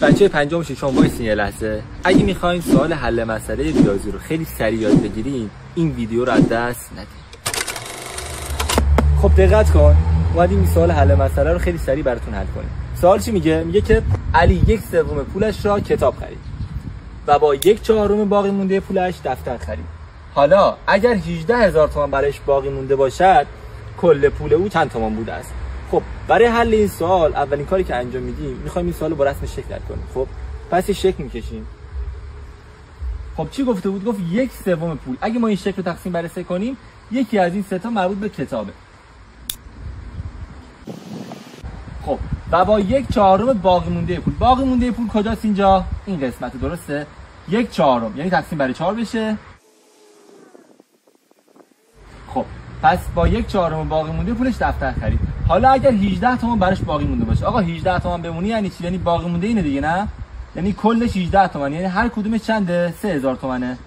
بچه پنجم ششم وایسین یه لحظه. اگه میخواین سوال حل مسئله ریاضی رو خیلی سریع یاد بگیرین این ویدیو رو از دست ندید. خب دقت کن، اومدیم این سوال حل مسئله رو خیلی سریع براتون حل کنیم. سوال چی میگه؟ میگه که علی 1/3 پولش را کتاب خرید و با 1/4 باقی مونده پولش دفتر خرید. حالا اگر 18000 تومان برایش باقی مونده باشد کل پول او چند تومان بوده است؟ خب برای حل این سوال اولین کاری که انجام میدیم میخوایم این سوال رو با رسم شکل حل کنیم. خب پس یه شکل میکشیم. خب چی گفته بود؟ گفت 1/3 پول. اگه ما این شکل رو تقسیم بر 3 کنیم یکی از این سه تا مربوط به کتابه. خب و با 1/4 باقی مونده پول. باقی مونده پول کجاست اینجا؟ این قسمت درسته؟ 1/4 یعنی تقسیم بر 4 بشه. خب پس با 1/4 باقی مونده پولش دفتر خرید. حالا اگر 18 تومان براش باقی مونده باشه، آقا 18 تومان بمونه یعنی چی؟ یعنی باقی مونده اینه دیگه، نه؟ یعنی کلش 18 تومان، یعنی هر کدومش چنده؟ 3000 تومانه.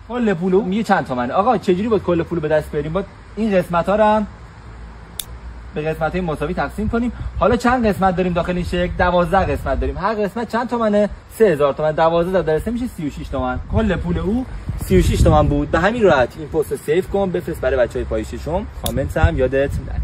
کل پولو میگه چند تومنه. آقا چجوری باید کل پولو به دست بیاریم؟ باید این قسمت ها رو هم به قسمت های مساوی تقسیم کنیم. حالا چند قسمت داریم داخل این شکل؟ 12 قسمت داریم. هر قسمت چند تومنه؟ 3000 تومان. 12 در 3 میشه 36 تومان. کل پول او 36 تومان بود. به همین راحتی این پست رو سیو کن، بفرست برای بچهای پای ششم. کامنت هم یادت نره.